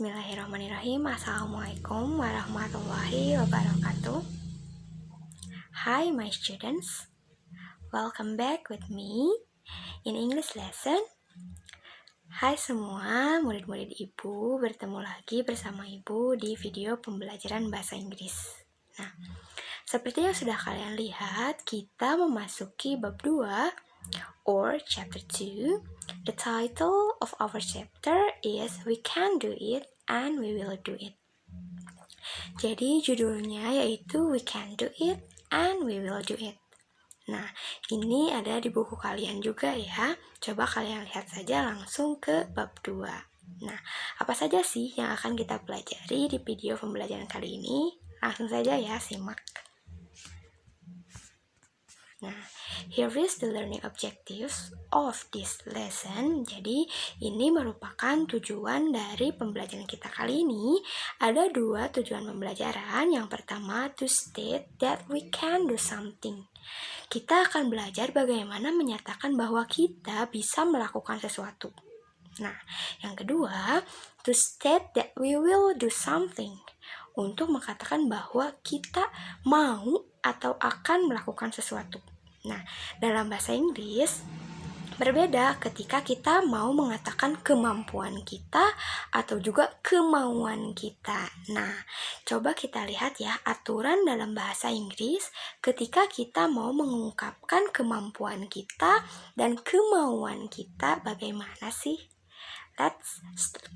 Bismillahirrahmanirrahim. Assalamualaikum warahmatullahi wabarakatuh. Hi my students, welcome back with me in English lesson. Hai semua murid-murid Ibu, bertemu lagi bersama Ibu di video pembelajaran bahasa Inggris. Nah, seperti yang sudah kalian lihat, kita memasuki bab 2 or chapter 2. The title of our chapter is We Can Do It and We Will Do It. Jadi judulnya yaitu We Can Do It and We Will Do It. Nah, ini ada di buku kalian juga ya. Coba kalian lihat saja langsung ke bab 2. Nah, apa saja sih yang akan kita pelajari di video pembelajaran kali ini? Langsung saja ya, simak. Nah, here is the learning objectives of this lesson. Jadi, ini merupakan tujuan dari pembelajaran kita kali ini. Ada 2 tujuan pembelajaran. Yang pertama, to state that we can do something. Kita akan belajar bagaimana menyatakan bahwa kita bisa melakukan sesuatu. Nah, yang kedua, to state that we will do something. Untuk mengatakan bahwa kita mau atau akan melakukan sesuatu. Nah, dalam bahasa Inggris berbeda ketika kita mau mengatakan kemampuan kita atau juga kemauan kita. Nah, coba kita lihat ya aturan dalam bahasa Inggris ketika kita mau mengungkapkan kemampuan kita dan kemauan kita bagaimana sih? Let's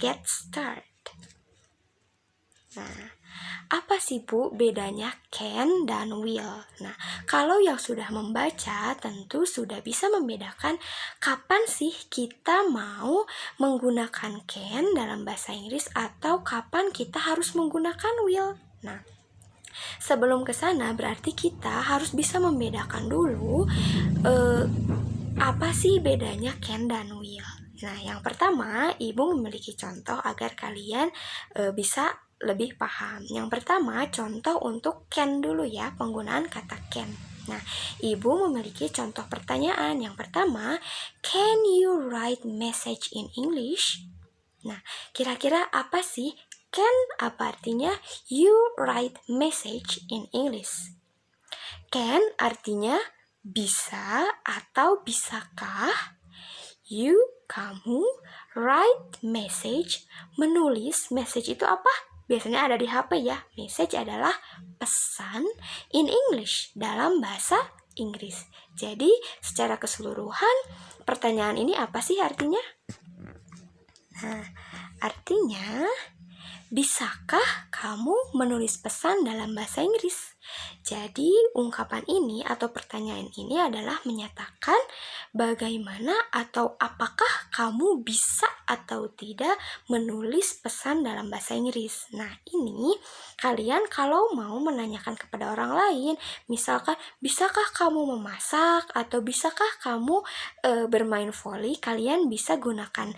get started. Nah, apa sih Bu bedanya can dan will? Nah, kalau yang sudah membaca tentu sudah bisa membedakan kapan sih kita mau menggunakan can dalam bahasa Inggris atau kapan kita harus menggunakan will. Nah, sebelum ke sana berarti kita harus bisa membedakan dulu apa sih bedanya can dan will. Nah, yang pertama, Ibu memiliki contoh agar kalian bisa lebih paham. Yang pertama, contoh untuk can dulu ya, penggunaan kata can. Nah, Ibu memiliki contoh pertanyaan. Yang pertama, can you write message in English? Nah, kira-kira apa sih can? Apa artinya you write message in English? Can artinya bisa atau bisakah? You, kamu, write message, menulis. Message itu apa? Biasanya ada di HP ya. Message adalah pesan in English, dalam bahasa Inggris. Jadi, secara keseluruhan, pertanyaan ini apa sih artinya? Nah, artinya, bisakah kamu menulis pesan dalam bahasa Inggris? Jadi, ungkapan ini atau pertanyaan ini adalah menyatakan bagaimana atau apakah kamu bisa atau tidak menulis pesan dalam bahasa Inggris. Nah, ini kalian kalau mau menanyakan kepada orang lain, misalkan bisakah kamu memasak atau bisakah kamu bermain voli, kalian bisa gunakan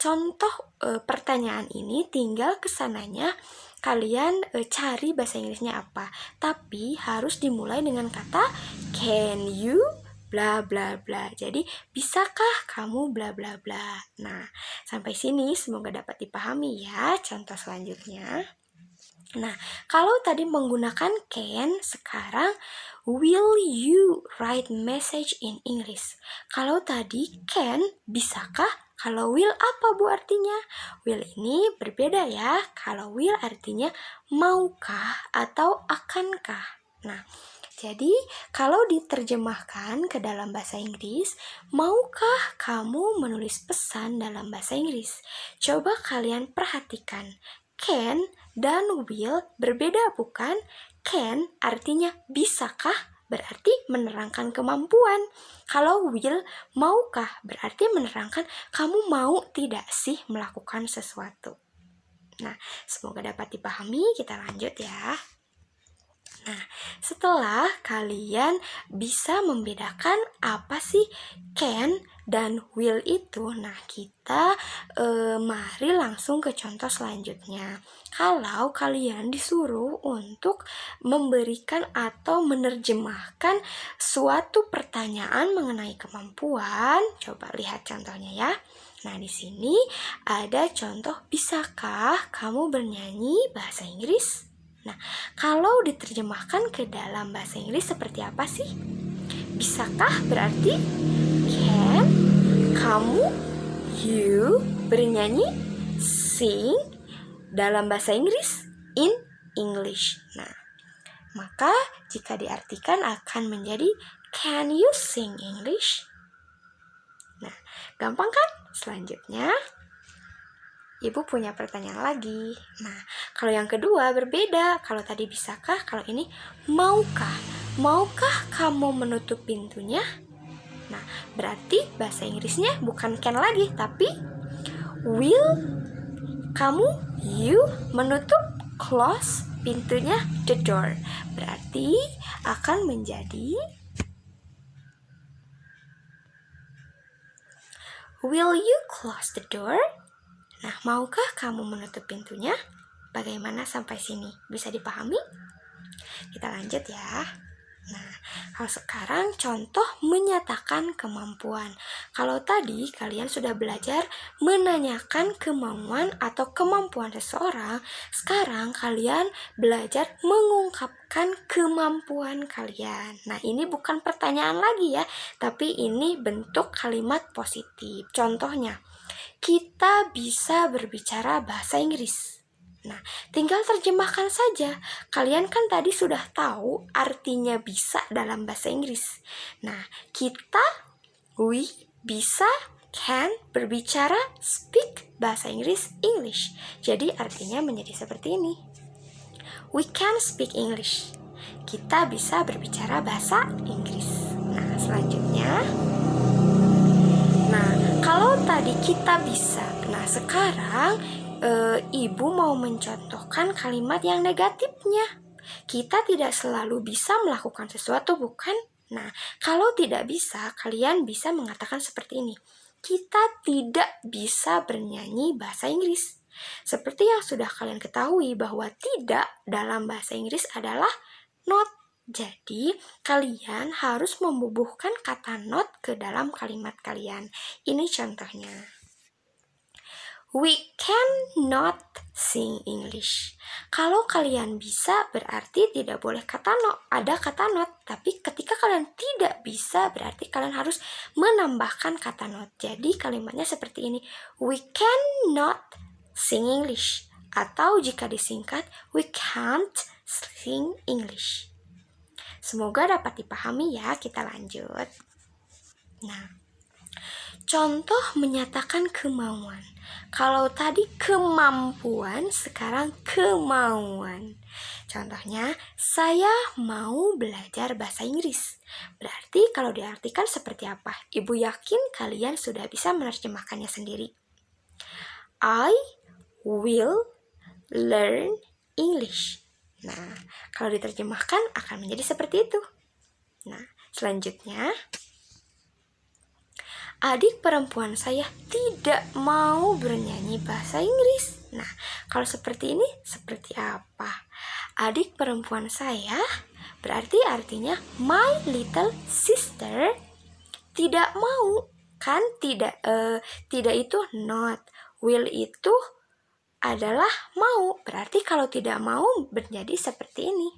contoh pertanyaan ini, tinggal kesananya kalian cari bahasa Inggrisnya apa. Tapi harus dimulai dengan kata can you bla bla bla. Jadi bisakah kamu bla bla bla. Nah, sampai sini semoga dapat dipahami ya contoh selanjutnya. Nah, kalau tadi menggunakan can, sekarang will you write message in English? Kalau tadi can, bisakah? Kalau will apa Bu artinya? Will ini berbeda ya. Kalau will artinya maukah atau akankah. Nah, jadi kalau diterjemahkan ke dalam bahasa Inggris, maukah kamu menulis pesan dalam bahasa Inggris? Coba kalian perhatikan. Can dan will berbeda bukan? Can artinya bisakah? Berarti menerangkan kemampuan. Kalau will, maukah? Berarti menerangkan kamu mau tidak sih melakukan sesuatu. Nah, semoga dapat dipahami. Kita lanjut ya. Nah, setelah kalian bisa membedakan apa sih can dan will itu, nah kita mari langsung ke contoh selanjutnya. Kalau kalian disuruh untuk memberikan atau menerjemahkan suatu pertanyaan mengenai kemampuan, coba lihat contohnya ya. Nah, di sini ada contoh, bisakah kamu bernyanyi bahasa Inggris? Nah, kalau diterjemahkan ke dalam bahasa Inggris seperti apa sih? Bisakah berarti can, kamu, you bernyanyi, sing dalam bahasa Inggris, in English. Nah, maka jika diartikan akan menjadi can you sing English? Nah, gampang kan? Selanjutnya, Ibu punya pertanyaan lagi. Nah, kalau yang kedua berbeda. Kalau tadi bisakah, kalau ini maukah? Maukah kamu menutup pintunya? Nah, berarti bahasa Inggrisnya bukan can lagi, tapi will kamu, you menutup, close pintunya, the door. Berarti akan menjadi will you close the door? Nah, maukah kamu menutup pintunya? Bagaimana sampai sini? Bisa dipahami? Kita lanjut ya. Nah, kalau sekarang contoh menyatakan kemampuan. Kalau tadi kalian sudah belajar menanyakan kemauan atau kemampuan seseorang, sekarang kalian belajar mengungkapkan kemampuan kalian. Nah, ini bukan pertanyaan lagi ya, tapi ini bentuk kalimat positif. Contohnya, kita bisa berbicara bahasa Inggris. Nah, tinggal terjemahkan saja. Kalian kan tadi sudah tahu artinya bisa dalam bahasa Inggris. Nah, kita, we, bisa, can, berbicara, speak, bahasa Inggris, English. Jadi artinya menjadi seperti ini. We can speak English. Kita bisa berbicara bahasa Inggris. Nah, selanjutnya. Nah, kalau tadi kita bisa. Nah, sekarang Ibu mau mencontohkan kalimat yang negatifnya. Kita tidak selalu bisa melakukan sesuatu, bukan? Nah, kalau tidak bisa, kalian bisa mengatakan seperti ini. Kita tidak bisa bernyanyi bahasa Inggris. Seperti yang sudah kalian ketahui bahwa tidak dalam bahasa Inggris adalah not. Jadi, kalian harus membubuhkan kata not ke dalam kalimat kalian. Ini contohnya. We cannot sing English. Kalau kalian bisa berarti tidak boleh kata no, ada kata not. Tapi ketika kalian tidak bisa berarti kalian harus menambahkan kata not. Jadi kalimatnya seperti ini. We cannot sing English. Atau jika disingkat, we can't sing English. Semoga dapat dipahami ya, kita lanjut. Nah, contoh menyatakan kemauan. Kalau tadi kemampuan, sekarang kemauan. Contohnya, saya mau belajar bahasa Inggris. Berarti kalau diartikan seperti apa? Ibu yakin kalian sudah bisa menerjemahkannya sendiri. I will learn English. Nah, kalau diterjemahkan akan menjadi seperti itu. Nah, selanjutnya, adik perempuan saya tidak mau bernyanyi bahasa Inggris. Nah, kalau seperti ini, seperti apa? Adik perempuan saya berarti artinya my little sister tidak mau. Kan tidak itu not. Will itu adalah mau. Berarti kalau tidak mau menjadi seperti ini.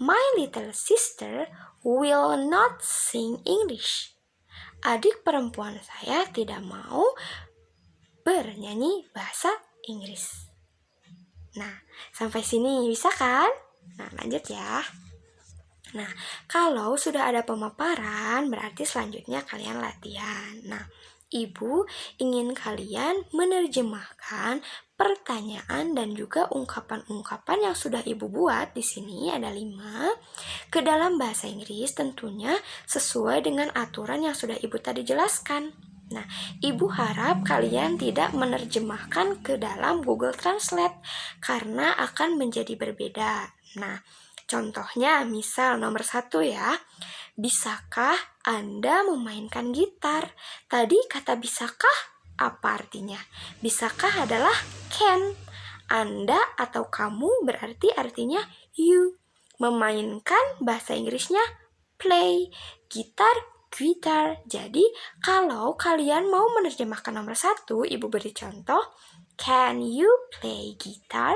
My little sister will not sing English. Adik perempuan saya tidak mau bernyanyi bahasa Inggris. Nah, sampai sini bisa kan? Nah, lanjut ya. Nah, kalau sudah ada pemaparan, berarti selanjutnya kalian latihan. Nah, Ibu ingin kalian menerjemahkan pertanyaan dan juga ungkapan-ungkapan yang sudah Ibu buat di sini ada 5 ke dalam bahasa Inggris, tentunya sesuai dengan aturan yang sudah Ibu tadi jelaskan. Nah, Ibu harap kalian tidak menerjemahkan ke dalam Google Translate karena akan menjadi berbeda. Nah, contohnya misal nomor 1 ya. Bisakah Anda memainkan gitar? Tadi kata bisakah apa artinya? Bisakah adalah can. Anda atau kamu berarti artinya you. Memainkan bahasa Inggrisnya play. Gitar guitar. Jadi, kalau kalian mau menerjemahkan nomor 1, Ibu beri contoh. Can you play guitar?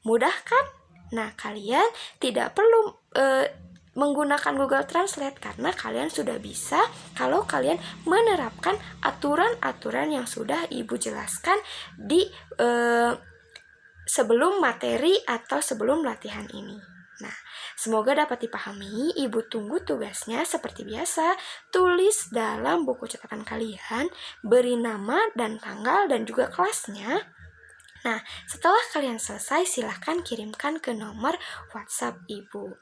Mudah kan? Nah, kalian tidak perlu menggunakan Google Translate karena kalian sudah bisa kalau kalian menerapkan aturan-aturan yang sudah Ibu jelaskan di sebelum materi atau sebelum latihan ini. Nah, semoga dapat dipahami. Ibu tunggu tugasnya seperti biasa. Tulis dalam buku catatan kalian, beri nama dan tanggal dan juga kelasnya. Nah, setelah kalian selesai, silahkan kirimkan ke nomor WhatsApp Ibu.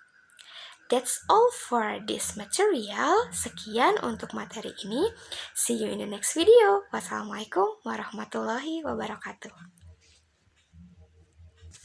That's all for this material. Sekian untuk materi ini. See you in the next video. Wassalamualaikum warahmatullahi wabarakatuh.